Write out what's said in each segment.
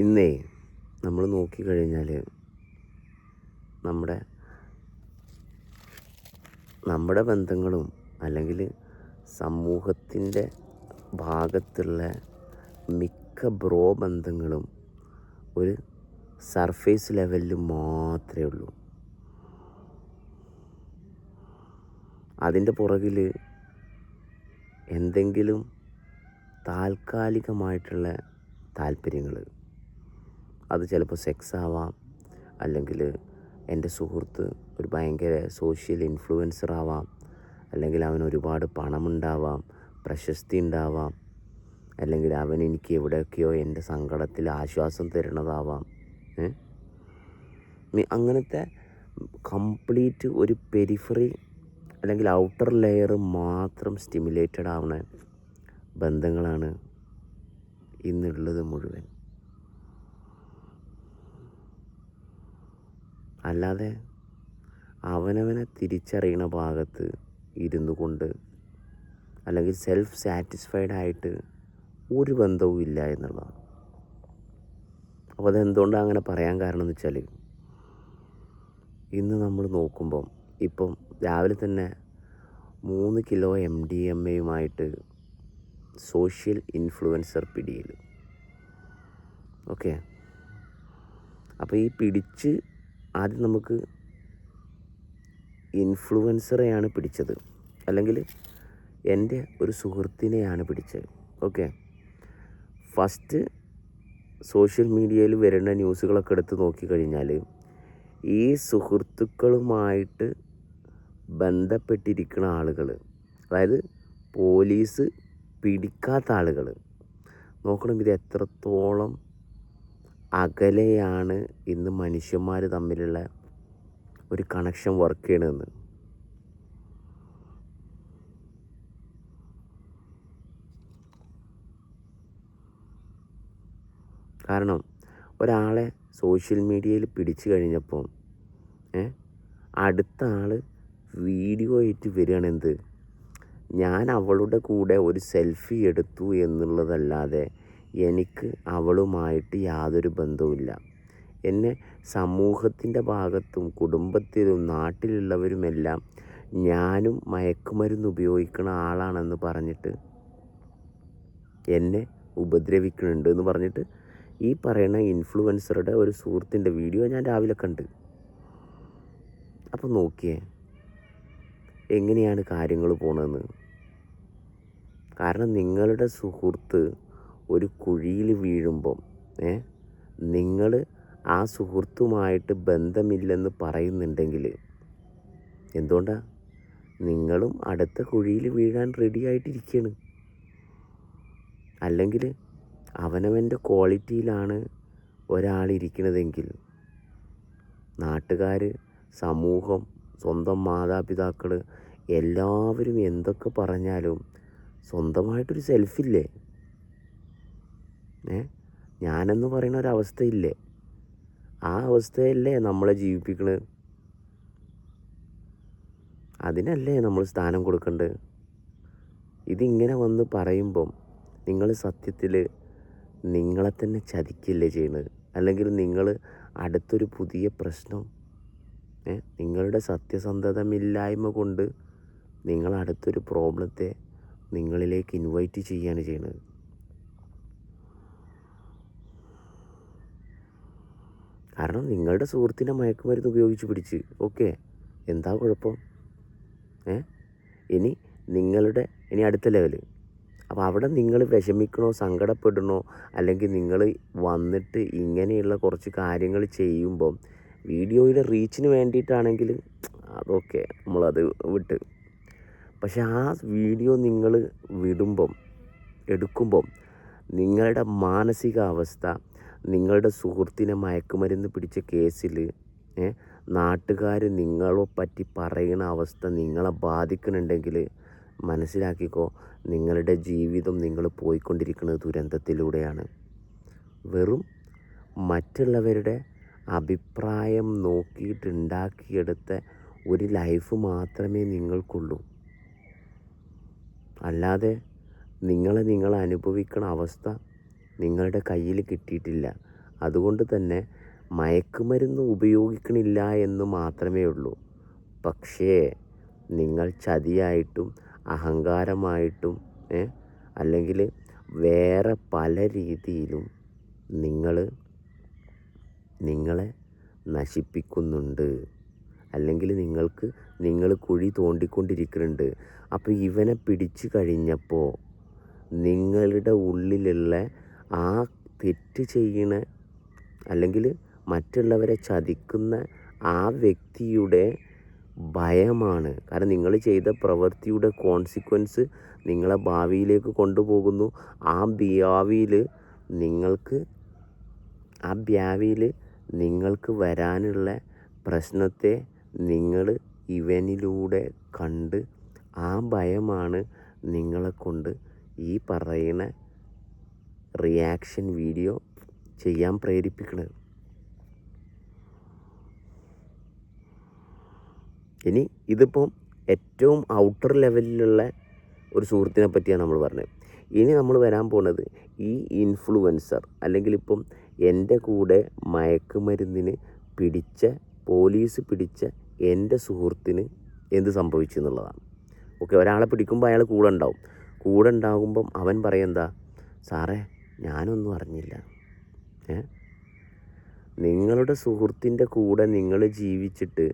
ഇന്നേ നമ്മൾ നോക്കിക്കഴിഞ്ഞാൽ നമ്മുടെ നമ്മുടെ ബന്ധങ്ങളും അല്ലെങ്കിൽ സമൂഹത്തിൻ്റെ ഭാഗത്തുള്ള മിക്ക ബന്ധങ്ങളും ഒരു സർഫേസ് ലെവലിൽ മാത്രമേ ഉള്ളൂ. അതിൻ്റെ പുറകിൽ എന്തെങ്കിലും താൽക്കാലികമായിട്ടുള്ള താല്പര്യങ്ങൾ, അത് ചിലപ്പോൾ സെക്സ് ആവാം, അല്ലെങ്കിൽ എൻ്റെ സുഹൃത്ത് ഒരു ഭയങ്കര സോഷ്യൽ ഇൻഫ്ലുവൻസർ ആവാം, അല്ലെങ്കിൽ അവന് ഒരുപാട് പണമുണ്ടാവാം, പ്രശസ്തി ഉണ്ടാവാം, അല്ലെങ്കിൽ അവൻ എനിക്ക് എവിടെയൊക്കെയോ എൻ്റെ സങ്കടത്തിൽ ആശ്വാസം തരുന്നതാവാം. അങ്ങനത്തെ കംപ്ലീറ്റ് ഒരു പെരിഫറി അല്ലെങ്കിൽ ഔട്ടർ ലെയർ മാത്രം സ്റ്റിമുലേറ്റഡ് ആവുന്ന ബന്ധങ്ങളാണ് ഇന്നുള്ളത് മുഴുവൻ. അല്ലാതെ അവനവനെ തിരിച്ചറിയണ ഭാഗത്ത് ഇരുന്നു കൊണ്ട് അല്ലെങ്കിൽ സെൽഫ് സാറ്റിസ്ഫൈഡ് ആയിട്ട് ഒരു ബന്ധവും ഇല്ല എന്നുള്ളതാണ്. അപ്പോൾ അതെന്തുകൊണ്ടാണ് അങ്ങനെ പറയാൻ കാരണം എന്ന് വെച്ചാൽ, ഇന്ന് നമ്മൾ നോക്കുമ്പം ഇപ്പം രാവിലെ തന്നെ 3 കിലോ MDMAയുമായിട്ട് സോഷ്യൽ ഇൻഫ്ലുവൻസർ പിടിയിൽ. ഓക്കെ, അപ്പോൾ ഈ പിടിച്ച് ആദ്യം നമുക്ക് ഇൻഫ്ലുവൻസറെയാണ് പിടിച്ചത്, അല്ലെങ്കിൽ എൻ്റെ ഒരു സുഹൃത്തിനെയാണ് പിടിച്ചത്. ഓക്കെ, ഫസ്റ്റ് സോഷ്യൽ മീഡിയയിൽ വരുന്ന ന്യൂസുകളൊക്കെ എടുത്ത് നോക്കിക്കഴിഞ്ഞാൽ ഈ സുഹൃത്തുക്കളുമായിട്ട് ബന്ധപ്പെട്ടിരിക്കുന്ന ആളുകൾ, അതായത് പോലീസ് പിടിക്കാത്ത ആളുകൾ, നോക്കണം ഇത് എത്രത്തോളം അകലെയാണ് ഇന്ന് മനുഷ്യന്മാർ തമ്മിലുള്ള ഒരു കണക്ഷൻ വർക്ക് ചെയ്യണമെന്ന്. കാരണം ഒരാളെ സോഷ്യൽ മീഡിയയിൽ പിടിച്ചു കഴിഞ്ഞപ്പോൾ അടുത്ത ആൾ വീഡിയോ ആയിട്ട് വരികയാണ്. എന്ത്, ഞാൻ അവളുടെ കൂടെ ഒരു സെൽഫി എടുത്തു എന്നുള്ളതല്ലാതെ എനിക്ക് അവളുമായിട്ട് യാതൊരു ബന്ധവുമില്ല. എന്നെ സമൂഹത്തിൻ്റെ ഭാഗത്തും കുടുംബത്തിലും നാട്ടിലുള്ളവരുമെല്ലാം ഞാനും മയക്കുമരുന്ന് ഉപയോഗിക്കുന്ന ആളാണെന്ന് പറഞ്ഞിട്ട് എന്നെ ഉപദ്രവിക്കുന്നുണ്ട് എന്ന് പറഞ്ഞിട്ട് ഈ പറയുന്ന ഇൻഫ്ലുവൻസറുടെ ഒരു സുഹൃത്തിൻ്റെ വീഡിയോ ഞാൻ രാവിലെ കണ്ട്. അപ്പോൾ നോക്കിയേ എങ്ങനെയാണ് കാര്യങ്ങൾ പോണതെന്ന്. കാരണം നിങ്ങളുടെ സുഹൃത്ത് ഒരു കുഴിയിൽ വീഴുമ്പം നിങ്ങൾ ആ സുഹൃത്തുമായിട്ട് ബന്ധമില്ലെന്ന് പറയുന്നുണ്ടെങ്കിൽ എന്തുകൊണ്ടാണ് നിങ്ങളും അടുത്ത കുഴിയിൽ വീഴാൻ റെഡി ആയിട്ടിരിക്കുകയാണ്. അല്ലെങ്കിൽ അവനവൻ്റെ ക്വാളിറ്റിയിലാണ് ഒരാളിരിക്കുന്നതെങ്കിൽ നാട്ടുകാർ, സമൂഹം, സ്വന്തം മാതാപിതാക്കൾ എല്ലാവരും എന്തൊക്കെ പറഞ്ഞാലും സ്വന്തമായിട്ടൊരു സെൽഫില്ലേ, ഞാനെന്ന് പറയുന്ന ഒരവസ്ഥയില്ലേ, ആ അവസ്ഥയല്ലേ നമ്മളെ ജീവിപ്പിക്കുന്നത്. അതിനല്ലേ നമ്മൾ സ്ഥാനം കൊടുക്കേണ്ടത്. ഇതിങ്ങനെ വന്ന് പറയുമ്പം നിങ്ങൾ സത്യത്തിൽ നിങ്ങളെ തന്നെ ചതിക്കല്ലേ ചെയ്യുന്നത്. അല്ലെങ്കിൽ നിങ്ങൾ അടുത്തൊരു പുതിയ പ്രശ്നം, നിങ്ങളുടെ സത്യസന്ധതമില്ലായ്മ കൊണ്ട് നിങ്ങൾ അടുത്തൊരു പ്രോബ്ലത്തെ നിങ്ങളിലേക്ക് ഇൻവൈറ്റ് ചെയ്യുകയാണ് ചെയ്യുന്നത്. കാരണം നിങ്ങളുടെ സുഹൃത്തിനെ മയക്കുമരുന്ന് ഉപയോഗിച്ച് പിടിച്ച്, ഓക്കെ, എന്താ കുഴപ്പം? ഇനി അടുത്ത ലെവല്. അപ്പോൾ അവിടെ നിങ്ങൾ വിഷമിക്കണോ, സങ്കടപ്പെടണോ, അല്ലെങ്കിൽ നിങ്ങൾ വന്നിട്ട് ഇങ്ങനെയുള്ള കുറച്ച് കാര്യങ്ങൾ ചെയ്യുമ്പം വീഡിയോയുടെ റീച്ചിന് വേണ്ടിയിട്ടാണെങ്കിൽ അതൊക്കെ നമ്മളത് വിട്ട്. പക്ഷെ ആ വീഡിയോ നിങ്ങൾ എടുക്കുമ്പം നിങ്ങളുടെ മാനസികാവസ്ഥ, നിങ്ങളുടെ സുഹൃത്തിനെ മയക്കുമരുന്ന് പിടിച്ച കേസിൽ നാട്ടുകാർ നിങ്ങളെ പറ്റി പറയുന്ന അവസ്ഥ നിങ്ങളെ ബാധിക്കുന്നുണ്ടെങ്കിൽ മനസ്സിലാക്കിക്കോ, നിങ്ങളുടെ ജീവിതം നിങ്ങൾ പോയിക്കൊണ്ടിരിക്കുന്നത് ദുരന്തത്തിലൂടെയാണ്. വെറും മറ്റുള്ളവരുടെ അഭിപ്രായം നോക്കിയിട്ടുണ്ടാക്കിയെടുത്ത ഒരു ലൈഫ് മാത്രമേ നിങ്ങൾക്കുള്ളൂ. അല്ലാതെ നിങ്ങൾ അനുഭവിക്കുന്ന അവസ്ഥ നിങ്ങളുടെ കയ്യിൽ കിട്ടിയിട്ടില്ല. അതുകൊണ്ട് തന്നെ മയക്കുമരുന്ന് ഉപയോഗിക്കണില്ല എന്ന് മാത്രമേ ഉള്ളൂ. പക്ഷേ നിങ്ങൾ ചതിയായിട്ടും അഹങ്കാരമായിട്ടും അല്ലെങ്കിൽ വേറെ പല രീതിയിലും നിങ്ങളെ നശിപ്പിക്കുന്നുണ്ട്. അല്ലെങ്കിൽ നിങ്ങൾ കുഴി തോണ്ടിക്കൊണ്ടിരിക്കുന്നുണ്ട്. അപ്പോൾ ഇവനെ പിടിച്ചു കഴിഞ്ഞപ്പോൾ നിങ്ങളുടെ ഉള്ളിലുള്ള ആ തെറ്റ് ചെയ്യണ അല്ലെങ്കിൽ മറ്റുള്ളവരെ ചതിക്കുന്ന ആ വ്യക്തിയുടെ ഭയമാണ്. കാരണം നിങ്ങൾ ചെയ്ത പ്രവൃത്തിയുടെ കോൺസിക്വൻസ് നിങ്ങളെ ഭാവിയിലേക്ക് കൊണ്ടുപോകുന്നു. ആ ഭാവിയിൽ നിങ്ങൾക്ക് വരാനുള്ള പ്രശ്നത്തെ നിങ്ങൾ ഇവനിലൂടെ കണ്ട് ആ ഭയമാണ് നിങ്ങളെക്കൊണ്ട് ഈ പറയുന്ന റിയാക്ഷൻ വീഡിയോ ചെയ്യാൻ പ്രേരിപ്പിക്കുന്നത്. ഇനി ഇതിപ്പം ഏറ്റവും ഔട്ടർ ലെവലിലുള്ള ഒരു സുഹൃത്തിനെ പറ്റിയാണ് നമ്മൾ പറഞ്ഞത്. ഇനി നമ്മൾ വരാൻ പോകുന്നത് ഈ ഇൻഫ്ലുവൻസർ അല്ലെങ്കിൽ ഇപ്പം എൻ്റെ കൂടെ മയക്കുമരുന്നിന് പോലീസ് പിടിച്ച എൻ്റെ സുഹൃത്തിന് എന്ത് സംഭവിച്ചു എന്നുള്ളതാണ്. ഓക്കെ, ഒരാളെ പിടിക്കുമ്പോൾ അയാൾ കൂടെ ഉണ്ടാകുമ്പം അവൻ പറയെന്താ, സാറേ ഞാനൊന്നും അറിഞ്ഞില്ല. നിങ്ങളുടെ സുഹൃത്തിൻ്റെ കൂടെ നിങ്ങൾ ജീവിച്ചിട്ട്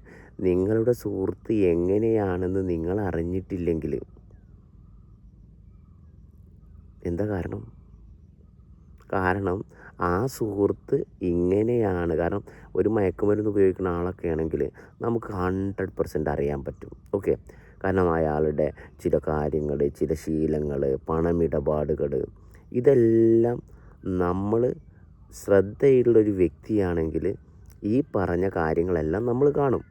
നിങ്ങളുടെ സുഹൃത്ത് എങ്ങനെയാണെന്ന് നിങ്ങൾ അറിഞ്ഞിട്ടില്ലെങ്കിൽ എന്താ കാരണം ആ സുഹൃത്ത് ഇങ്ങനെയാണ്. കാരണം ഒരു മയക്കുമരുന്ന് ഉപയോഗിക്കുന്ന ആളൊക്കെ ആണെങ്കിൽ നമുക്ക് 100% അറിയാൻ പറ്റും. ഓക്കെ, കാരണം അയാളുടെ ചില കാര്യങ്ങൾ, ചില ശീലങ്ങൾ, പണമിടപാടുകൾ, ഇതെല്ലാം നമ്മൾ ശ്രദ്ധയുള്ളൊരു വ്യക്തിയാണെങ്കിൽ ഈ പറഞ്ഞ കാര്യങ്ങളെല്ലാം നമ്മൾ കാണും.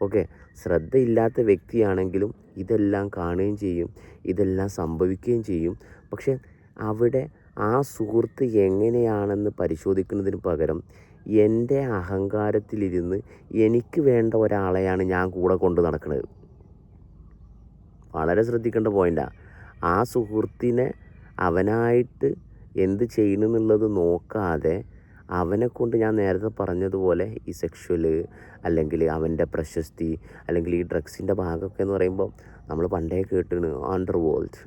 ഓക്കെ, ശ്രദ്ധയില്ലാത്ത വ്യക്തിയാണെങ്കിലും ഇതെല്ലാം കാണുകയും ചെയ്യും, ഇതെല്ലാം സംഭവിക്കുകയും ചെയ്യും. പക്ഷെ അവിടെ ആ സുഹൃത്ത് എങ്ങനെയാണെന്ന് പരിശോധിക്കുന്നതിന് പകരം എൻ്റെ അഹങ്കാരത്തിലിരുന്ന് എനിക്ക് വേണ്ട ഒരാളെയാണ് ഞാൻ കൂടെ കൊണ്ട് നടക്കുന്നത്. വളരെ ശ്രദ്ധിക്കേണ്ട പോയിൻ്റാണ്. ആ സുഹൃത്തിനെ അവനായിട്ട് എന്ത് ചെയ്യണമെന്നുള്ളത് നോക്കാതെ അവനെക്കൊണ്ട് ഞാൻ നേരത്തെ പറഞ്ഞതുപോലെ ഈ സെക്ഷൽ അല്ലെങ്കിൽ അവൻ്റെ പ്രശസ്തി അല്ലെങ്കിൽ ഈ ഡ്രഗ്സിൻ്റെ ഭാഗമൊക്കെ എന്ന് പറയുമ്പോൾ നമ്മൾ പണ്ടേ കേട്ടിന് അണ്ടർവേൾഡ്.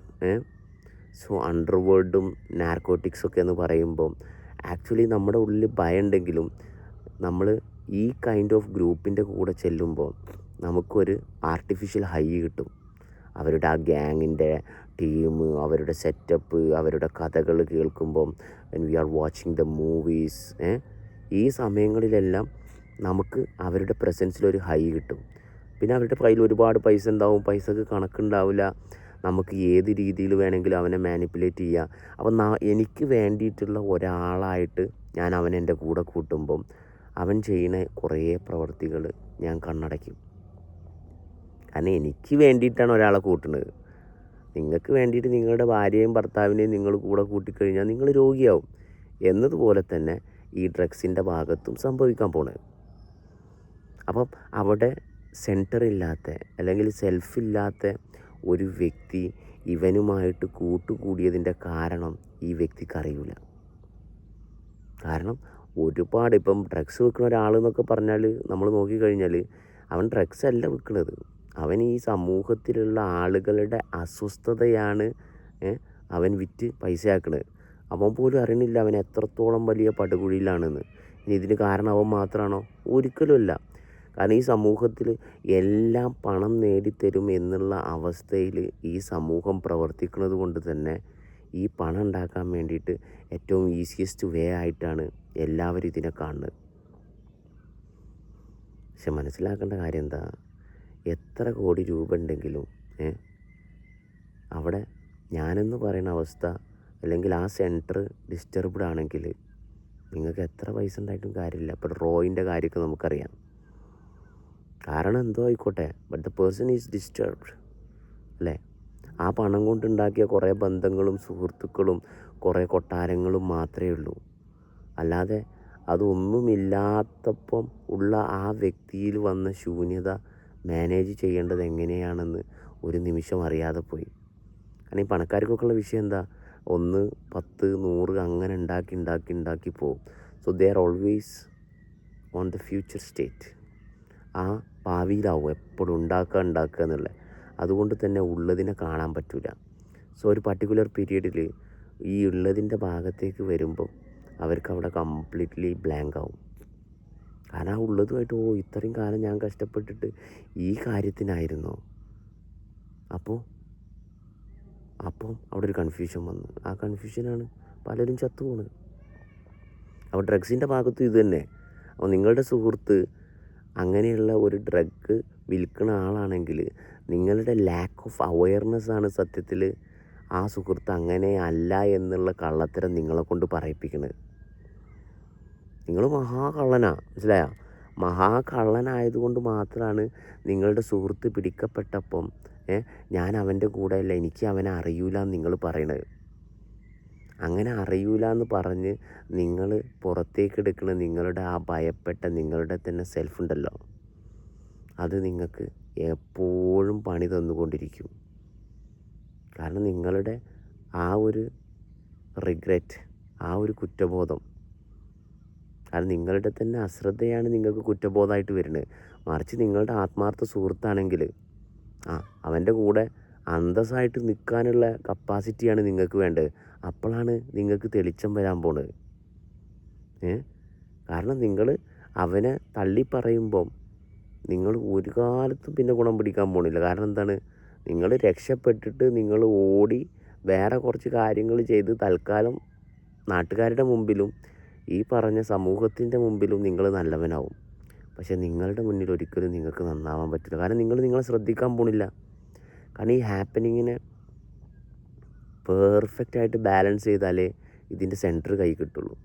സോ അണ്ടർവേൾഡും നാർക്കോട്ടിക്സൊക്കെ എന്ന് പറയുമ്പോൾ ആക്ച്വലി നമ്മുടെ ഉള്ളിൽ ഭയം ഉണ്ടെങ്കിലും നമ്മൾ ഈ കൈൻഡ് ഓഫ് ഗ്രൂപ്പിൻ്റെ കൂടെ ചെല്ലുമ്പോൾ നമുക്കൊരു ആർട്ടിഫിഷ്യൽ ഹൈ കിട്ടും. അവരുടെ ആ ഗ്യാങ്ങിൻ്റെ ടീം, അവരുടെ സെറ്റപ്പ്, അവരുടെ കഥകൾ കേൾക്കുമ്പം when we are watching the movies, ഈ സമയങ്ങളിലെല്ലാം നമുക്ക് അവരുടെ പ്രസൻസിലൊരു ഹൈ കിട്ടും. പിന്നെ അവരുടെ കയ്യിൽ ഒരുപാട് പൈസ ഉണ്ടാവും, പൈസക്ക് കണക്കുണ്ടാവില്ല. നമുക്ക് ഏത് രീതിയിൽ വേണമെങ്കിലും അവനെ മാനിപ്പുലേറ്റ് ചെയ്യാം. അപ്പം എനിക്ക് വേണ്ടിയിട്ടുള്ള ഒരാളായിട്ട് ഞാൻ അവനെൻ്റെ കൂടെ കൂട്ടുമ്പം അവൻ ചെയ്യുന്ന കുറേ പ്രവർത്തികൾ ഞാൻ കണ്ണടയ്ക്കും. കാരണം എനിക്ക് വേണ്ടിയിട്ടാണ് ഒരാളെ കൂട്ടുന്നത്. നിങ്ങൾക്ക് വേണ്ടിയിട്ട് നിങ്ങളുടെ ഭാര്യയും ഭർത്താവിനെയും നിങ്ങൾ കൂടെ കൂട്ടിക്കഴിഞ്ഞാൽ നിങ്ങൾ രോഗിയാവും. എന്നതുപോലെ തന്നെ ഈ ഡ്രഗ്സിൻ്റെ ഭാഗത്തും സംഭവിക്കാൻ പോണത്. അപ്പം അവിടെ സെൻറ്ററില്ലാത്ത അല്ലെങ്കിൽ സെൽഫില്ലാത്ത ഒരു വ്യക്തി ഇവനുമായിട്ട് കൂട്ടുകൂടിയതിൻ്റെ കാരണം ഈ വ്യക്തിക്ക് അറിയില്ല. കാരണം ഒരുപാട് ഇപ്പം ഡ്രഗ്സ് വിൽക്കുന്ന ഒരാളെന്നൊക്കെ പറഞ്ഞാൽ നമ്മൾ നോക്കിക്കഴിഞ്ഞാൽ അവൻ ഡ്രഗ്സ് അല്ല വിൽക്കുന്നത്, അവൻ ഈ സമൂഹത്തിലുള്ള ആളുകളുടെ അസ്വസ്ഥതയാണ് അവൻ വിറ്റ് പൈസയാക്കുന്നത്. അവൻ പോലും അറിയണില്ല അവൻ എത്രത്തോളം വലിയ പടുകുഴിയിലാണെന്ന്. ഇനി ഇതിന് കാരണം അവൻ മാത്രമാണോ? ഒരിക്കലുമല്ല. കാരണം ഈ സമൂഹത്തിൽ എല്ലാം പണം നേടിത്തരും എന്നുള്ള അവസ്ഥയിൽ ഈ സമൂഹം പ്രവർത്തിക്കുന്നത് കൊണ്ട് തന്നെ ഈ പണം ഉണ്ടാക്കാൻ വേണ്ടിയിട്ട് ഏറ്റവും ഈസിയസ്റ്റ് വേ ആയിട്ടാണ് എല്ലാവരും ഇതിനെ കാണുന്നത്. പക്ഷെ മനസ്സിലാക്കേണ്ട കാര്യം എന്താ, എത്ര കോടി രൂപ ഉണ്ടെങ്കിലും അവിടെ ഞാനെന്ന് പറയുന്ന അവസ്ഥ അല്ലെങ്കിൽ ആ സെൻറ്റർ ഡിസ്റ്റർബ്ഡ് ആണെങ്കിൽ നിങ്ങൾക്ക് എത്ര പൈസ ഉണ്ടായിട്ടും കാര്യമില്ല. ഇപ്പോൾ റോയിൻ്റെ കാര്യമൊക്കെ നമുക്കറിയാം. കാരണം എന്തോ ആയിക്കോട്ടെ, but the person is disturbed അല്ലേ. ആ പണം കൊണ്ടുണ്ടാക്കിയ കുറേ ബന്ധങ്ങളും സുഹൃത്തുക്കളും കുറേ കൊട്ടാരങ്ങളും മാത്രമേ ഉള്ളൂ. അല്ലാതെ അതൊന്നുമില്ലാത്തപ്പം ഉള്ള ആ വ്യക്തിയിൽ വന്ന ശൂന്യത മാനേജ് ചെയ്യേണ്ടത് എങ്ങനെയാണെന്ന് ഒരു നിമിഷം അറിയാതെ പോയി. കാരണം ഈ പണക്കാർക്കൊക്കെ ഉള്ള വിഷയം എന്താ, 1, 10, 100 അങ്ങനെ ഉണ്ടാക്കി പോകും. So they are always on the future state. ആ ഭാവിയിലാവും എപ്പോഴും ഉണ്ടാക്കുക എന്നുള്ളത്. അതുകൊണ്ട് തന്നെ ഉള്ളതിനെ കാണാൻ പറ്റില്ല. സോ ഒരു പർട്ടിക്കുലർ പീരീഡിൽ ഈ ഉള്ളതിൻ്റെ ഭാഗത്തേക്ക് വരുമ്പോൾ അവർക്ക് അവിടെ കംപ്ലീറ്റ്ലി ബ്ലാങ്ക് ആവും. കാരണം ആ ഉള്ളതുമായിട്ട് ഇത്രയും കാലം ഞാൻ കഷ്ടപ്പെട്ടിട്ട് ഈ കാര്യത്തിനായിരുന്നോ? അപ്പോൾ അവിടെ ഒരു കൺഫ്യൂഷൻ വന്നു. ആ കൺഫ്യൂഷനാണ് പലരും ചത്തുപോകുന്നത്. അപ്പോൾ ഡ്രഗ്സിൻ്റെ ഭാഗത്തും ഇത് തന്നെ. അപ്പോൾ നിങ്ങളുടെ സുഹൃത്ത് അങ്ങനെയുള്ള ഒരു ഡ്രഗ് വിൽക്കുന്ന ആളാണെങ്കിൽ നിങ്ങളുടെ ലാക്ക് ഓഫ് അവെയർനെസ് ആണ് സത്യത്തിൽ ആ സുഹൃത്ത് അങ്ങനെ അല്ല എന്നുള്ള കള്ളത്തരം നിങ്ങളെ കൊണ്ട് പറയിപ്പിക്കുന്നത്. നിങ്ങൾ മഹാകള്ളനാണ്, മനസ്സിലായോ? മഹാകള്ളനായതുകൊണ്ട് മാത്രമാണ് നിങ്ങളുടെ സുഹൃത്ത് പിടിക്കപ്പെട്ടപ്പം ഞാൻ അവൻ്റെ കൂടെ അല്ല, എനിക്ക് അവനെ അറിയൂല എന്ന് നിങ്ങൾ പറയണത്. അങ്ങനെ അറിയൂല എന്ന് പറഞ്ഞ് നിങ്ങൾ പുറത്തേക്ക് എടുക്കുന്ന നിങ്ങളുടെ ആ ഭയപ്പെട്ട നിങ്ങളുടെ തന്നെ സെൽഫ് ഉണ്ടല്ലോ, അത് നിങ്ങൾക്ക് എപ്പോഴും പണി തന്നുകൊണ്ടിരിക്കും. കാരണം നിങ്ങളുടെ ആ ഒരു റിഗ്രറ്റ്, ആ ഒരു കുറ്റബോധം, കാരണം നിങ്ങളുടെ തന്നെ അശ്രദ്ധയാണ് നിങ്ങൾക്ക് കുറ്റബോധമായിട്ട് വരുന്നത്. മറിച്ച് നിങ്ങളുടെ ആത്മാർത്ഥ സുഹൃത്താണെങ്കിൽ അവൻ്റെ കൂടെ അന്തസ്സായിട്ട് നിൽക്കാനുള്ള കപ്പാസിറ്റിയാണ് നിങ്ങൾക്ക് വേണ്ടത്. അപ്പോഴാണ് നിങ്ങൾക്ക് തെളിച്ചം വരാൻ പോണത്. കാരണം നിങ്ങൾ അവനെ തള്ളിപ്പറയുമ്പം നിങ്ങൾ ഒരു കാലത്തും പിന്നെ ഗുണം പിടിക്കാൻ പോണില്ല. കാരണം എന്താണ്? നിങ്ങൾ രക്ഷപ്പെട്ടിട്ട് നിങ്ങൾ ഓടി വേറെ കുറച്ച് കാര്യങ്ങൾ ചെയ്ത് തൽക്കാലം നാട്ടുകാരുടെ മുമ്പിലും ഈ പറഞ്ഞ സമൂഹത്തിൻ്റെ മുമ്പിലും നിങ്ങൾ നല്ലവനാവും. പക്ഷേ നിങ്ങളുടെ മുന്നിൽ ഒരിക്കലും നിങ്ങൾക്ക് നന്നാവാൻ പറ്റില്ല. കാരണം നിങ്ങളെ ശ്രദ്ധിക്കാൻ പോണില്ല. കാരണം ഈ ഹാപ്പനിങ്ങിനെ പെർഫെക്റ്റായിട്ട് ബാലൻസ് ചെയ്താലേ ഇതിൻ്റെ സെൻറ്റർ കൈ കിട്ടുള്ളൂ.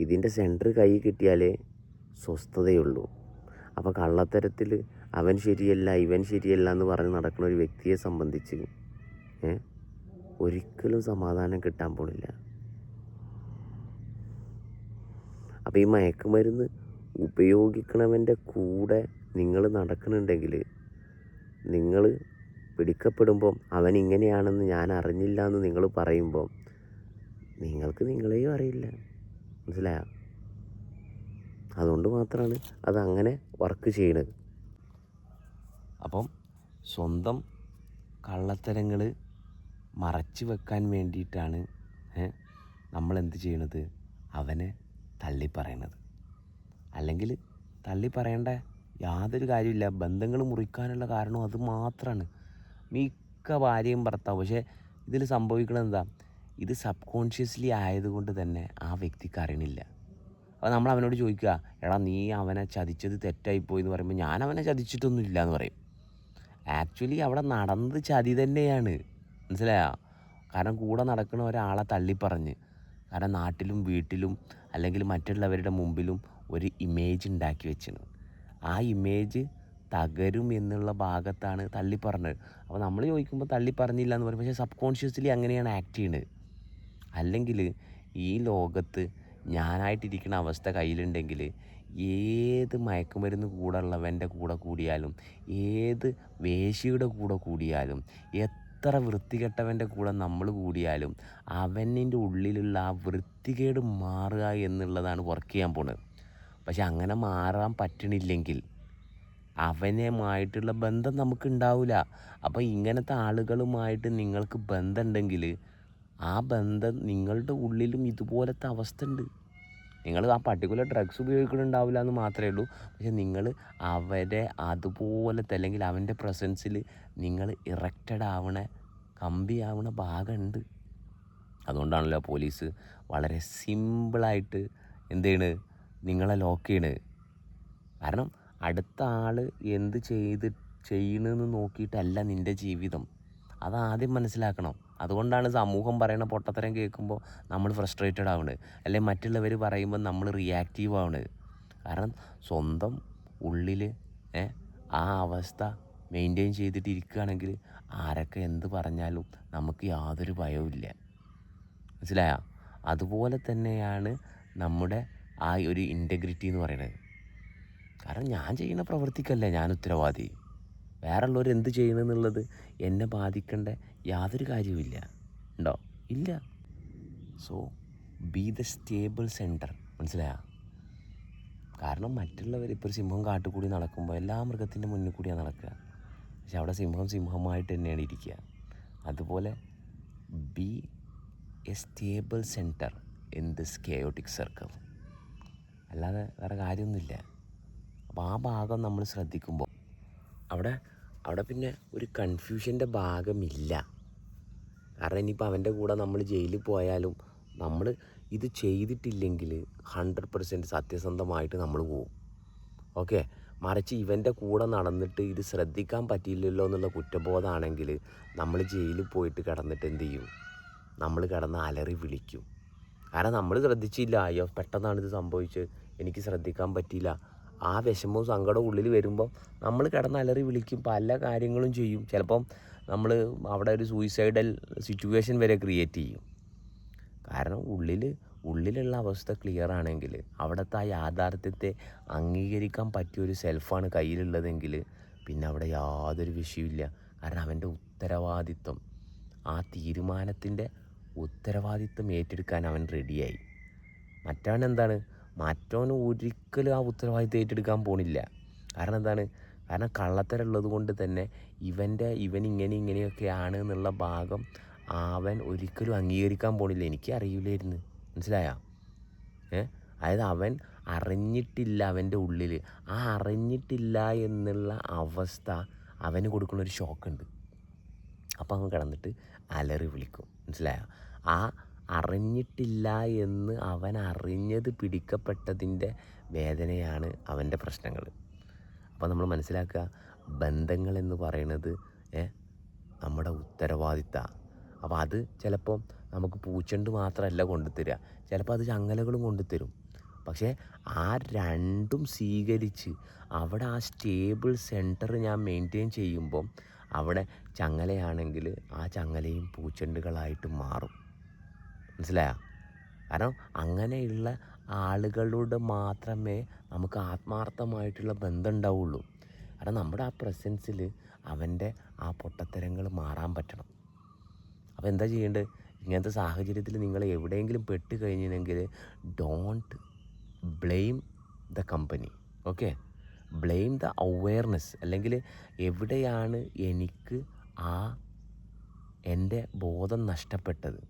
ഇതിൻ്റെ സെൻറ്റർ കൈ കിട്ടിയാലേ സ്വസ്ഥതയുള്ളൂ. അപ്പോൾ കള്ളത്തരത്തിൽ അവൻ ശരിയല്ല ഇവൻ ശരിയല്ല എന്ന് പറഞ്ഞ് നടക്കുന്ന ഒരു വ്യക്തിയെ സംബന്ധിച്ച് ഒരിക്കലും സമാധാനം കിട്ടാൻ പോണില്ല. അപ്പോൾ ഈ മയക്കുമരുന്ന് ഉപയോഗിക്കണവൻ്റെ കൂടെ നിങ്ങൾ നടക്കുന്നുണ്ടെങ്കിൽ നിങ്ങൾ പിടിക്കപ്പെടുമ്പം അവൻ ഇങ്ങനെയാണെന്ന് ഞാൻ അറിഞ്ഞില്ല എന്ന് നിങ്ങൾ പറയുമ്പം നിങ്ങൾക്ക് നിങ്ങളെയും അറിയില്ല, മനസ്സിലായോ? അതുകൊണ്ട് മാത്രമാണ് അതങ്ങനെ വർക്ക് ചെയ്യണത്. അപ്പം സ്വന്തം കള്ളത്തരങ്ങൾ മറച്ചു വെക്കാൻ വേണ്ടിയിട്ടാണ് നമ്മളെന്ത് ചെയ്യണത്? അവനെ തള്ളിപ്പറയണത്. അല്ലെങ്കിൽ തള്ളിപ്പറയേണ്ട യാതൊരു കാര്യമില്ല. ബന്ധങ്ങൾ മുറിക്കാനുള്ള കാരണം അത് മാത്രമാണ്. മിക്ക ഭാര്യയും ഭർത്താവും. പക്ഷേ ഇതിൽ സംഭവിക്കുന്നത് എന്താ? ഇത് സബ് കോൺഷ്യസ്ലി ആയതുകൊണ്ട് തന്നെ ആ വ്യക്തിക്ക് അറിയണില്ല. അപ്പോൾ നമ്മൾ അവനോട് ചോദിക്കുക, എടാ നീ അവനെ ചതിച്ചത് തെറ്റായിപ്പോയി എന്ന് പറയുമ്പോൾ ഞാൻ അവനെ ചതിച്ചിട്ടൊന്നുമില്ല എന്ന് പറയും. ആക്ച്വലി അവിടെ നടന്നത് ചതി തന്നെയാണ്, മനസ്സിലായോ? കാരണം കൂടെ നടക്കുന്ന ഒരാളെ തള്ളിപ്പറഞ്ഞ്, കാരണം നാട്ടിലും വീട്ടിലും അല്ലെങ്കിൽ മറ്റുള്ളവരുടെ മുമ്പിലും ഒരു ഇമേജ് ഉണ്ടാക്കി വെച്ചിന്. ആ ഇമേജ് തകരും എന്നുള്ള ഭാഗത്താണ് തള്ളിപ്പറഞ്ഞത്. അപ്പോൾ നമ്മൾ ചോദിക്കുമ്പോൾ തള്ളിപ്പറഞ്ഞില്ല എന്ന് പറയും. പക്ഷേ സബ് കോൺഷ്യസ്ലി അങ്ങനെയാണ് ആക്ട് ചെയ്യുന്നത്. അല്ലെങ്കിൽ ഈ ലോകത്ത് ഞാനായിട്ടിരിക്കുന്ന അവസ്ഥ കയ്യിലുണ്ടെങ്കിൽ ഏത് മയക്കുമരുന്ന് കൂടെ ഉള്ളവൻ്റെ കൂടെ കൂടിയാലും, ഏത് വേശ്യയുടെ കൂടെ കൂടിയാലും, എത്ര വൃത്തികെട്ടവൻ്റെ കൂടെ നമ്മൾ കൂടിയാലും അവൻ്റെ ഉള്ളിലുള്ള ആ വൃത്തികേട് മാറുക എന്നുള്ളതാണ് വർക്ക് ചെയ്യാൻ പോണത്. പക്ഷെ അങ്ങനെ മാറാൻ പറ്റണില്ലെങ്കിൽ അവനുമായിട്ടുള്ള ബന്ധം നമുക്കുണ്ടാവില്ല. അപ്പോൾ ഇങ്ങനത്തെ ആളുകളുമായിട്ട് നിങ്ങൾക്ക് ബന്ധമുണ്ടെങ്കിൽ ആ ബന്ധം നിങ്ങളുടെ ഉള്ളിലും ഇതുപോലത്തെ അവസ്ഥ ഉണ്ട്. നിങ്ങൾ ആ പർട്ടിക്കുലർ ഡ്രഗ്സ് ഉപയോഗിക്കുന്നുണ്ടാവില്ല എന്ന് മാത്രമേ ഉള്ളൂ. പക്ഷെ നിങ്ങൾ അവരെ അതുപോലത്തെ അല്ലെങ്കിൽ അവൻ്റെ പ്രസൻസിൽ നിങ്ങൾ ഇറക്റ്റഡ് ആവണ കമ്പിയാവണ ഭാഗമുണ്ട്. അതുകൊണ്ടാണല്ലോ പോലീസ് വളരെ സിമ്പിളായിട്ട് എന്ത് ചെയ്യണ്? നിങ്ങളെ ലോക്ക് ചെയ്യണത്. കാരണം അടുത്ത ആൾ എന്ത് ചെയ്യണമെന്ന് നോക്കിയിട്ടല്ല നിൻ്റെ ജീവിതം. അതാദ്യം മനസ്സിലാക്കണം. അതുകൊണ്ടാണ് സമൂഹം പറയണ പൊട്ടത്തരം കേൾക്കുമ്പോൾ നമ്മൾ ഫ്രസ്ട്രേറ്റഡ് ആവുന്നത്, അല്ലെങ്കിൽ മറ്റുള്ളവർ പറയുമ്പോൾ നമ്മൾ റിയാക്റ്റീവ് ആവുന്നത്. കാരണം സ്വന്തം ഉള്ളിൽ ആ അവസ്ഥ മെയിൻറ്റെയിൻ ചെയ്തിട്ടിരിക്കുകയാണെങ്കിൽ ആരൊക്കെ എന്ത് പറഞ്ഞാലും നമുക്ക് യാതൊരു ഭയവും ഇല്ല, മനസ്സിലായോ? അതുപോലെ തന്നെയാണ് നമ്മുടെ ആ ഒരു ഇൻറ്റഗ്രിറ്റി എന്ന് പറയുന്നത്. കാരണം ഞാൻ ചെയ്യുന്ന പ്രവൃത്തിക്കല്ലേ ഞാൻ ഉത്തരവാദി. വേറെയുള്ളവർ എന്ത് ചെയ്യണമെന്നുള്ളത് എന്നെ ബാധിക്കേണ്ട യാതൊരു കാര്യവുമില്ല. ഉണ്ടോ? ഇല്ല. So B the stable centre. മനസ്സിലായോ? കാരണം മറ്റുള്ളവർ ഇപ്പോൾ ഒരു സിംഹം കാട്ടിൽ കൂടി നടക്കുമ്പോൾ എല്ലാ മൃഗത്തിൻ്റെ മുന്നിൽ കൂടിയാണ് നടക്കുക. പക്ഷെ അവിടെ സിംഹം സിംഹമായിട്ട് തന്നെയാണ് ഇരിക്കുക. അതുപോലെ B A stable centre in this chaotic circle. അല്ലാതെ വേറെ കാര്യമൊന്നുമില്ല. അപ്പോൾ ആ ഭാഗം നമ്മൾ ശ്രദ്ധിക്കുമ്പോൾ അവിടെ പിന്നെ ഒരു കൺഫ്യൂഷൻ്റെ ഭാഗമില്ല. കാരണം ഇനിയിപ്പോൾ അവൻ്റെ കൂടെ നമ്മൾ ജയിലിൽ പോയാലും നമ്മൾ ഇത് ചെയ്തിട്ടില്ലെങ്കിൽ 100% സത്യസന്ധമായിട്ട് നമ്മൾ പോവും. ഓക്കെ. മറിച്ച് ഇവൻ്റെ കൂടെ നടന്നിട്ട് ഇത് ശ്രദ്ധിക്കാൻ പറ്റിയില്ലല്ലോ എന്നുള്ള കുറ്റബോധമാണെങ്കിൽ നമ്മൾ ജയിലിൽ പോയിട്ട് കിടന്നിട്ട് എന്ത് ചെയ്യും? നമ്മൾ കിടന്ന് അലറി വിളിക്കും. കാരണം നമ്മൾ ശ്രദ്ധിച്ചില്ല, അയ്യോ പെട്ടെന്നാണ് ഇത് സംഭവിച്ചത്, എനിക്ക് ശ്രദ്ധിക്കാൻ പറ്റിയില്ല. ആ വിഷമവും സങ്കടവും ഉള്ളിൽ വരുമ്പോൾ നമ്മൾ കിടന്ന് അലറി വിളിക്കും, പല കാര്യങ്ങളും ചെയ്യും. ചിലപ്പം നമ്മൾ അവിടെ ഒരു സൂയിസൈഡൽ സിറ്റുവേഷൻ വരെ ക്രിയേറ്റ് ചെയ്യും. കാരണം ഉള്ളിലുള്ള അവസ്ഥ ക്ലിയർ ആണെങ്കിൽ, അവിടുത്തെ ആ യാഥാർത്ഥ്യത്തെ അംഗീകരിക്കാൻ പറ്റിയൊരു സെൽഫാണ് കയ്യിലുള്ളതെങ്കിൽ പിന്നെ അവിടെ യാതൊരു വിഷയമില്ല. കാരണം അവൻ്റെ ഉത്തരവാദിത്വം, ആ തീരുമാനത്തിൻ്റെ ഉത്തരവാദിത്വം ഏറ്റെടുക്കാൻ അവൻ റെഡിയായി. മറ്റവൻ എന്താണ്? മറ്റവന് ഒരിക്കലും ആ ഉത്തരവാദിത്വം ഏറ്റെടുക്കാൻ പോണില്ല. കാരണം എന്താണ്? കാരണം കള്ളത്തരമുള്ളത് കൊണ്ട് തന്നെ ഇവൻ ഇങ്ങനെയൊക്കെയാണ് എന്നുള്ള ഭാഗം അവൻ ഒരിക്കലും അംഗീകരിക്കാൻ പോണില്ല. എനിക്ക് അറിയില്ലായിരുന്നു, മനസ്സിലായോ? അതായത് അവൻ അറിഞ്ഞിട്ടില്ല, അവൻ്റെ ഉള്ളിൽ ആ അറിഞ്ഞിട്ടില്ല എന്നുള്ള അവസ്ഥ അവന് കൊടുക്കുന്നൊരു ഷോക്കുണ്ട്. അപ്പം അവൻ കിടന്നിട്ട് അലറി വിളിക്കും, മനസ്സിലായോ? ആ അറിഞ്ഞിട്ടില്ല എന്ന് അവൻ അറിഞ്ഞത് പിടിക്കപ്പെട്ടതിൻ്റെ വേദനയാണ് അവൻ്റെ പ്രശ്നങ്ങൾ. അപ്പോൾ നമ്മൾ മനസ്സിലാക്കുക, ബന്ധങ്ങളെന്ന് പറയുന്നത് നമ്മുടെ ഉത്തരവാദിത്തമാണ്. അപ്പോൾ അത് ചിലപ്പം നമുക്ക് പൂച്ചെണ്ട് മാത്രമല്ല കൊണ്ടുതരിക, ചിലപ്പോൾ അത് ചങ്ങലകളും കൊണ്ടുതരും. പക്ഷേ ആ രണ്ടും സ്വീകരിച്ച് അവിടെ ആ സ്റ്റേബിൾ സെൻറ്റർ ഞാൻ മെയിൻറ്റെയിൻ ചെയ്യുമ്പം അവിടെ ചങ്ങലയാണെങ്കിൽ ആ ചങ്ങലയും പൂച്ചെണ്ടുകളായിട്ട് മാറും. മനസ്സിലായോ? കാരണം അങ്ങനെയുള്ള ആളുകളോട് മാത്രമേ നമുക്ക് ആത്മാർത്ഥമായിട്ടുള്ള ബന്ധം ഉണ്ടാവുള്ളൂ. കാരണം നമ്മുടെ ആ പ്രസൻസിൽ അവൻ്റെ ആ പൊട്ടത്തരങ്ങൾ മാറാൻ പറ്റണം. അപ്പോൾ എന്താ ചെയ്യേണ്ടത്? ഇങ്ങനത്തെ സാഹചര്യത്തിൽ നിങ്ങൾ എവിടെയെങ്കിലും പെട്ട് കഴിഞ്ഞെങ്കിൽ don't blame the company. Okay, blame the awareness. അല്ലെങ്കിൽ എവിടെയാണ് എനിക്ക് എൻ്റെ ബോധം നഷ്ടപ്പെട്ടത്?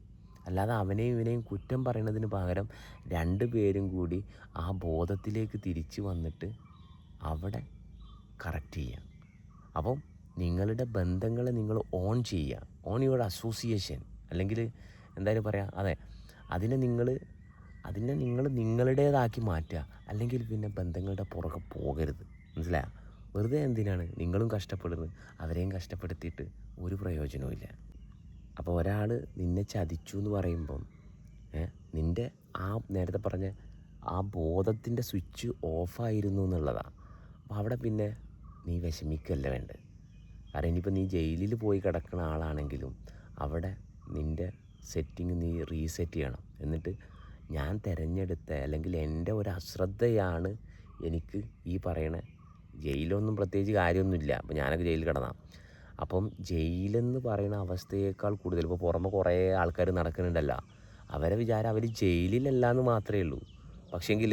അല്ലാതെ അവനെയും ഇവനെയും കുറ്റം പറയുന്നതിന് പകരം രണ്ടുപേരും കൂടി ആ ബോധത്തിലേക്ക് തിരിച്ചു വന്നിട്ട് അവിടെ കറക്റ്റ് ചെയ്യുക. അപ്പം നിങ്ങളുടെ ബന്ധങ്ങളെ നിങ്ങൾ ഓൺ ചെയ്യുക, ഓൺ യുവർ അസോസിയേഷൻ, അല്ലെങ്കിൽ എന്തായാലും പറയാം, അതെ, അതിനെ നിങ്ങൾ നിങ്ങളുടേതാക്കി മാറ്റുക. അല്ലെങ്കിൽ പിന്നെ ബന്ധങ്ങളുടെ പുറകെ പോകരുത്, മനസ്സിലായോ? വെറുതെ എന്തിനാണ് നിങ്ങളും കഷ്ടപ്പെടുന്നത്? അവരെയും കഷ്ടപ്പെടുത്തിയിട്ട് ഒരു പ്രയോജനവും. അപ്പോൾ ഒരാൾ നിന്നെ ചതിച്ചു എന്ന് പറയുമ്പം നിൻ്റെ ആ നേരത്തെ പറഞ്ഞ ആ ബോധത്തിൻ്റെ സ്വിച്ച് ഓഫായിരുന്നു എന്നുള്ളതാണ്. അപ്പോൾ അവിടെ പിന്നെ നീ വിഷമിക്കല്ല വേണ്ടത്. കാരണം ഇനിയിപ്പോൾ നീ ജയിലിൽ പോയി കിടക്കുന്ന ആളാണെങ്കിലും അവിടെ നിൻ്റെ സെറ്റിങ് നീ റീസെറ്റ് ചെയ്യണം. എന്നിട്ട് ഞാൻ തിരഞ്ഞെടുത്ത അല്ലെങ്കിൽ എൻ്റെ ഒരു അശ്രദ്ധയാണ് എനിക്ക് ഈ പറയണ ജയിലൊന്നും പ്രത്യേകിച്ച് കാര്യമൊന്നുമില്ല. അപ്പോൾ ഞാനൊക്കെ ജയിലിൽ കിടന്നാണ്. അപ്പം ജയിലെന്ന് പറയുന്ന അവസ്ഥയേക്കാൾ കൂടുതൽ ഇപ്പോൾ പുറമെ കുറേ ആൾക്കാർ നടക്കുന്നുണ്ടല്ലോ, അവരെ വിചാരം അവർ ജയിലിലല്ല എന്ന് മാത്രമേ ഉള്ളൂ. പക്ഷേങ്കിൽ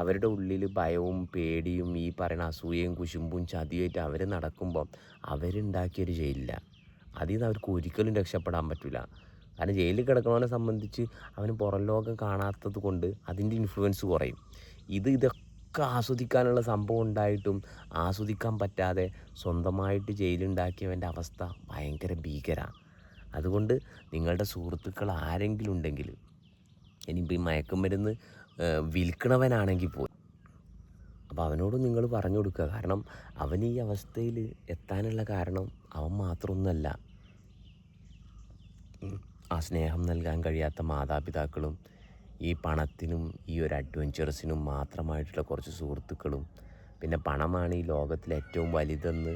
അവരുടെ ഉള്ളിൽ ഭയവും പേടിയും ഈ പറയുന്ന അസൂയയും കുശുമ്പും ചതിയായിട്ട് അവർ നടക്കുമ്പം അവരുണ്ടാക്കിയൊരു ജയിലില്ല. അതിൽ നിന്ന് അവർക്ക് ഒരിക്കലും രക്ഷപ്പെടാൻ പറ്റില്ല. കാരണം ജയിലിൽ കിടക്കുന്നവനെ സംബന്ധിച്ച് അവന് പുറം ലോകം കാണാത്തത് കൊണ്ട് അതിൻ്റെ ഇൻഫ്ലുവൻസ് കുറയും. ഇതൊക്കെ ആസ്വദിക്കാനുള്ള സംഭവം ഉണ്ടായിട്ടും ആസ്വദിക്കാൻ പറ്റാതെ സ്വന്തമായിട്ട് ജയിലുണ്ടാക്കിയവൻ്റെ അവസ്ഥ ഭയങ്കര ഭീകരമാണ്. അതുകൊണ്ട് നിങ്ങളുടെ സുഹൃത്തുക്കൾ ആരെങ്കിലും ഉണ്ടെങ്കിൽ, ഇനിയിപ്പോൾ ഈ മയക്കുമരുന്ന് വിൽക്കണവനാണെങ്കിൽ പോയി, അപ്പോൾ അവനോട് നിങ്ങൾ പറഞ്ഞു കൊടുക്കുക. കാരണം അവൻ ഈ അവസ്ഥയിൽ എത്താനുള്ള കാരണം അവൻ മാത്രമൊന്നുമല്ല, ആ സ്നേഹം നൽകാൻ കഴിയാത്ത മാതാപിതാക്കളും ഈ പണത്തിനും ഈ ഒരു അഡ്വഞ്ചറസിനും മാത്രമായിട്ടുള്ള കുറച്ച് സുഹൃത്തുക്കളും, പിന്നെ പണമാണ് ഈ ലോകത്തിൽ ഏറ്റവും വലുതെന്ന്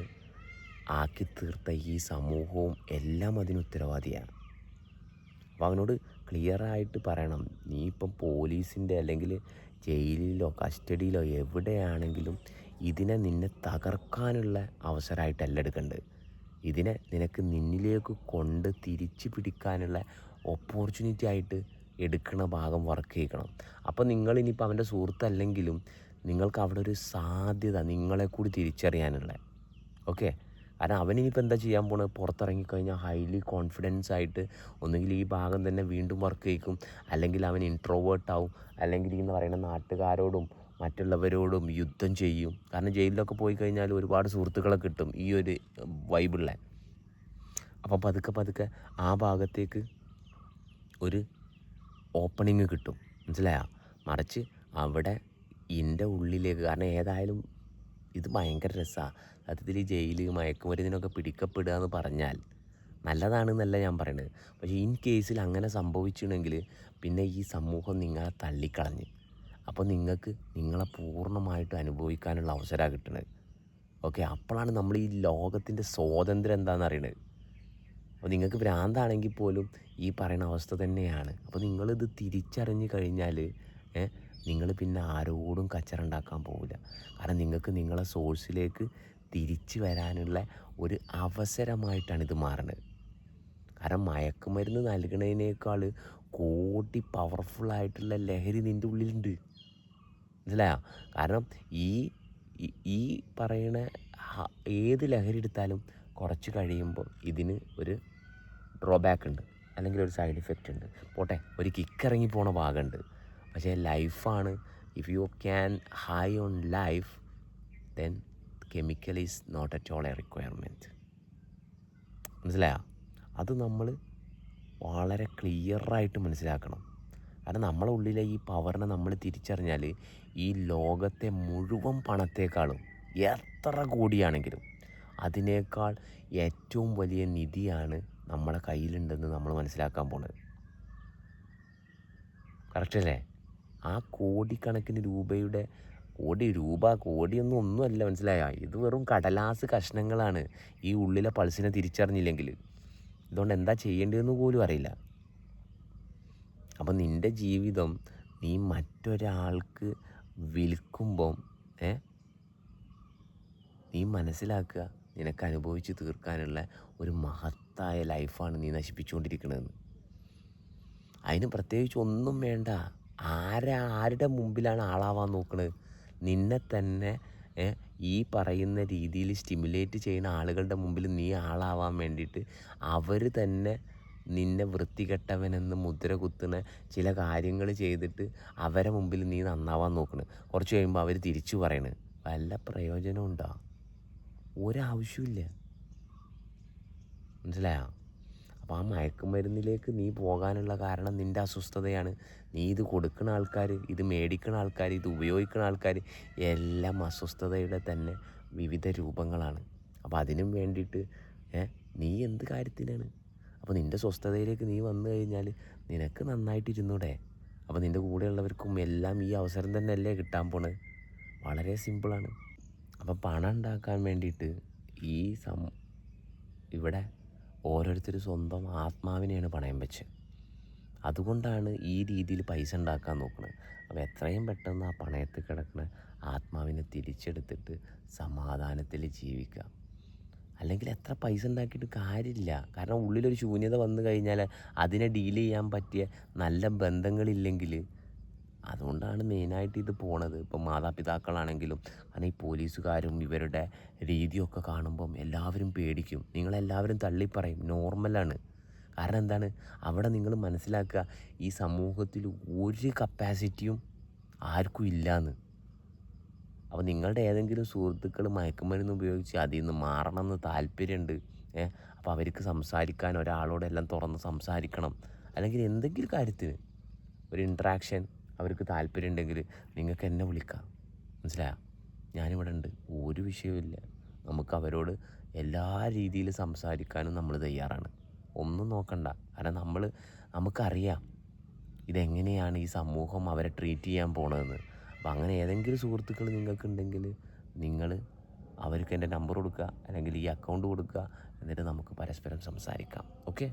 ആക്കി തീർത്ത ഈ സമൂഹവും എല്ലാം അതിന് ഉത്തരവാദിയാണ്. അപ്പോൾ അവനോട് ക്ലിയറായിട്ട് പറയണം, നീ ഇപ്പം പോലീസിൻ്റെ അല്ലെങ്കിൽ ജയിലിലോ കസ്റ്റഡിയിലോ എവിടെയാണെങ്കിലും ഇതിനെ നിന്നെ തകർക്കാനുള്ള അവസരമായിട്ടല്ല എടുക്കേണ്ടത്. ഇതിനെ നിനക്ക് നിന്നിലേക്ക് കൊണ്ട് തിരിച്ചു പിടിക്കാനുള്ള ഓപ്പർച്യൂണിറ്റി ആയിട്ട് എടുക്കുന്ന ഭാഗം വർക്ക് ചെയ്യിക്കണം. അപ്പോൾ നിങ്ങളിനിയിപ്പോൾ അവൻ്റെ സുഹൃത്തല്ലെങ്കിലും നിങ്ങൾക്ക് അവിടെ ഒരു സാധ്യത നിങ്ങളെ കൂടി തിരിച്ചറിയാനുള്ള, ഓക്കെ. കാരണം അവനിനിപ്പോൾ എന്താ ചെയ്യാൻ പോണത്, പുറത്തിറങ്ങിക്കഴിഞ്ഞാൽ ഹൈലി കോൺഫിഡൻസ് ആയിട്ട് ഒന്നുകിൽ ഈ ഭാഗം തന്നെ വീണ്ടും വർക്ക് ചെയ്യിക്കും, അല്ലെങ്കിൽ അവൻ ഇൻട്രോവേർട്ടാവും, അല്ലെങ്കിൽ എന്ന് പറയുന്ന നാട്ടുകാരോടും മറ്റുള്ളവരോടും യുദ്ധം ചെയ്യും. കാരണം ജയിലിലൊക്കെ പോയി കഴിഞ്ഞാൽ ഒരുപാട് സുഹൃത്തുക്കളെ കിട്ടും ഈ ഒരു വൈബുള്ള. അപ്പോൾ പതുക്കെ ആ ഭാഗത്തേക്ക് ഒരു ഓപ്പണിങ് കിട്ടും, മനസ്സിലായോ? മറിച്ച് അവിടെ എൻ്റെ ഉള്ളിലേക്ക്, കാരണം ഏതായാലും ഇത് ഭയങ്കര രസമാണ് സത്യത്തിൽ. ഈ ജയിൽ മയക്കുമരുന്നിനൊക്കെ പിടിക്കപ്പെടുക എന്ന് പറഞ്ഞാൽ നല്ലതാണെന്നല്ല ഞാൻ പറയുന്നത്. പക്ഷേ ഇൻ കേസിൽ അങ്ങനെ സംഭവിച്ചിട്ടുണ്ടെങ്കിൽ പിന്നെ ഈ സമൂഹം നിങ്ങളെ തള്ളിക്കളഞ്ഞ്, അപ്പോൾ നിങ്ങൾക്ക് നിങ്ങളെ പൂർണ്ണമായിട്ടും അനുഭവിക്കാനുള്ള അവസരമാണ് കിട്ടുന്നത്, ഓക്കെ. അപ്പോഴാണ് നമ്മൾ ഈ ലോകത്തിൻ്റെ സ്വാതന്ത്ര്യം എന്താണെന്ന് അറിയണത്. അപ്പോൾ നിങ്ങൾക്ക് ഭ്രാന്താണെങ്കിൽ പോലും ഈ പറയുന്ന അവസ്ഥ തന്നെയാണ്. അപ്പോൾ നിങ്ങളിത് തിരിച്ചറിഞ്ഞ് കഴിഞ്ഞാൽ നിങ്ങൾ പിന്നെ ആരോടും കച്ചറ ഉണ്ടാക്കാൻ പോവില്ല. കാരണം നിങ്ങൾക്ക് നിങ്ങളെ സോഴ്സിലേക്ക് തിരിച്ചു വരാനുള്ള ഒരു അവസരമായിട്ടാണ് ഇത് മാറുന്നത്. കാരണം മയക്കുമരുന്ന് നൽകുന്നതിനേക്കാൾ കോടി പവർഫുള്ളായിട്ടുള്ള ലഹരി നിൻ്റെ ഉള്ളിലുണ്ട്, മനസ്സിലായോ? കാരണം ഈ പറയണ ഏത് ലഹരി എടുത്താലും കുറച്ച് കഴിയുമ്പോൾ ഇതിന് ഒരു ഡ്രോബാക്ക് ഉണ്ട്, അല്ലെങ്കിൽ ഒരു സൈഡ് ഇഫക്റ്റ് ഉണ്ട്. പോട്ടെ, ഒരു കിക്കിറങ്ങി പോണ ഭാഗമുണ്ട്. പക്ഷേ ലൈഫാണ്. If you can high on life then chemical is not at all a requirement, മനസ്സിലായോ? അത് നമ്മൾ വളരെ ക്ലിയറായിട്ട് മനസ്സിലാക്കണം. കാരണം നമ്മളെ ഉള്ളിലെ ഈ പവറിനെ നമ്മൾ തിരിച്ചറിഞ്ഞാൽ ഈ ലോകത്തെ മുഴുവൻ പണത്തേക്കാളും എത്ര കോടിയാണെങ്കിലും അതിനേക്കാൾ ഏറ്റവും വലിയ നിധിയാണ് നമ്മളെ കയ്യിലുണ്ടെന്ന് നമ്മൾ മനസ്സിലാക്കാൻ പോണത്. കറക്റ്റല്ലേ? ആ കോടിക്കണക്കിന് രൂപയുടെ കോടിയൊന്നുമല്ല, മനസ്സിലായോ? ഇത് വെറും കടലാസ് കഷ്ണങ്ങളാണ് ഈ ഉള്ളിലെ പൾസിനെ തിരിച്ചറിഞ്ഞില്ലെങ്കിൽ. ഇതുകൊണ്ട് എന്താ ചെയ്യേണ്ടതെന്ന് പോലും അറിയില്ല. അപ്പം നിൻ്റെ ജീവിതം നീ മറ്റൊരാൾക്ക് വിൽക്കുമ്പം നീ മനസ്സിലാക്കുക, നിനക്ക് അനുഭവിച്ച് തീർക്കാനുള്ള ഒരു മഹത്തായ ലൈഫാണ് നീ നശിപ്പിച്ചുകൊണ്ടിരിക്കുന്നതെന്ന്. അതിന് പ്രത്യേകിച്ച് ഒന്നും വേണ്ട. ആരുടെ മുമ്പിലാണ് ആളാവാൻ നോക്കുന്നത്? നിന്നെ തന്നെ ഈ പറയുന്ന രീതിയിൽ സ്റ്റിമുലേറ്റ് ചെയ്യുന്ന ആളുകളുടെ മുമ്പിൽ നീ ആളാവാൻ വേണ്ടിയിട്ട് അവർ തന്നെ നിന്നെ വൃത്തികെട്ടവനെന്ന് മുദ്ര കുത്തുന്ന ചില കാര്യങ്ങൾ ചെയ്തിട്ട് അവരെ മുമ്പിൽ നീ നന്നാവാൻ നോക്കണം. കുറച്ച് കഴിയുമ്പോൾ അവർ തിരിച്ചു പറയണ്, വല്ല പ്രയോജനം ഉണ്ടോ? ഒരാവശ്യമില്ല, മനസ്സിലായോ? അപ്പോൾ ആ മയക്കുമരുന്നിലേക്ക് നീ പോകാനുള്ള കാരണം നിൻ്റെ അസ്വസ്ഥതയാണ്. നീ ഇത് കൊടുക്കുന്ന ആൾക്കാർ, ഇത് മേടിക്കുന്ന ആൾക്കാർ, ഇത് ഉപയോഗിക്കുന്ന ആൾക്കാർ എല്ലാം അസ്വസ്ഥതയുടെ തന്നെ വിവിധ രൂപങ്ങളാണ്. അപ്പോൾ അതിനും വേണ്ടിയിട്ട് നീ എന്ത് കാര്യത്തിനാണ്? അപ്പോൾ നിൻ്റെ സ്വസ്ഥതയിലേക്ക് നീ വന്നു കഴിഞ്ഞാൽ നിനക്ക് നന്നായിട്ടിരുന്നൂടെ? അപ്പോൾ നിൻ്റെ കൂടെയുള്ളവർക്കും എല്ലാം ഈ അവസരം തന്നെ അല്ലേ കിട്ടാൻ പോണത്? വളരെ സിമ്പിളാണ്. അപ്പോൾ പണം ഉണ്ടാക്കാൻ വേണ്ടിയിട്ട് ഇവിടെ ഓരോരുത്തർ സ്വന്തം ആത്മാവിനെയാണ് പണയം വെച്ചത്. അതുകൊണ്ടാണ് ഈ രീതിയിൽ പൈസ ഉണ്ടാക്കാൻ നോക്കുന്നത്. അപ്പോൾ എത്രയും പെട്ടെന്ന് ആ പണയത്തിൽ കിടക്കുന്ന ആത്മാവിനെ തിരിച്ചെടുത്തിട്ട് സമാധാനത്തിൽ ജീവിക്കുക. അല്ലെങ്കിൽ എത്ര പൈസ ഉണ്ടാക്കിയിട്ട് കാര്യമില്ല. കാരണം ഉള്ളിലൊരു ശൂന്യത വന്നു കഴിഞ്ഞാൽ അതിനെ ഡീൽ ചെയ്യാൻ പറ്റിയ നല്ല ബന്ധങ്ങളില്ലെങ്കിൽ, അതുകൊണ്ടാണ് മെയിനായിട്ട് ഇത് പോണത്. ഇപ്പം മാതാപിതാക്കളാണെങ്കിലും, കാരണം ഈ പോലീസുകാരും ഇവരുടെ രീതിയൊക്കെ കാണുമ്പം എല്ലാവരും പേടിക്കും. നിങ്ങളെല്ലാവരും തള്ളിപ്പറയും, നോർമലാണ്. കാരണം എന്താണ്, അവിടെ നിങ്ങൾ മനസ്സിലാക്കുക, ഈ സമൂഹത്തിൽ ഒരു കപ്പാസിറ്റിയും ആർക്കും ഇല്ലയെന്ന്. അപ്പോൾ നിങ്ങളുടെ ഏതെങ്കിലും സുഹൃത്തുക്കൾ മയക്കുമരുന്ന് ഉപയോഗിച്ച് അതിൽ നിന്ന് മാറണമെന്ന് താല്പര്യമുണ്ട്, അപ്പോൾ അവർക്ക് സംസാരിക്കാൻ ഒരാളോടെല്ലാം തുറന്ന് സംസാരിക്കണം, അല്ലെങ്കിൽ എന്തെങ്കിലും കാര്യത്തിന് ഒരു ഇൻട്രാക്ഷൻ അവർക്ക് താല്പര്യം ഉണ്ടെങ്കിൽ നിങ്ങൾക്ക് എന്നെ വിളിക്കാം, മനസ്സിലായോ? ഞാനിവിടെ ഉണ്ട്, ഒരു വിഷയവുമില്ല. നമുക്ക് അവരോട് എല്ലാ രീതിയിലും സംസാരിക്കാനും നമ്മൾ തയ്യാറാണ്. ഒന്നും നോക്കണ്ട. കാരണം നമുക്കറിയാം ഇതെങ്ങനെയാണ് ഈ സമൂഹം അവരെ ട്രീറ്റ് ചെയ്യാൻ പോണതെന്ന്. അപ്പോൾ അങ്ങനെ ഏതെങ്കിലും സുഹൃത്തുക്കൾ നിങ്ങൾക്കുണ്ടെങ്കിൽ നിങ്ങൾ അവർക്ക് എൻ്റെ നമ്പർ കൊടുക്കുക, അല്ലെങ്കിൽ ഈ അക്കൗണ്ട് കൊടുക്കുക, എന്നിട്ട് നമുക്ക് പരസ്പരം സംസാരിക്കാം, ഓക്കെ?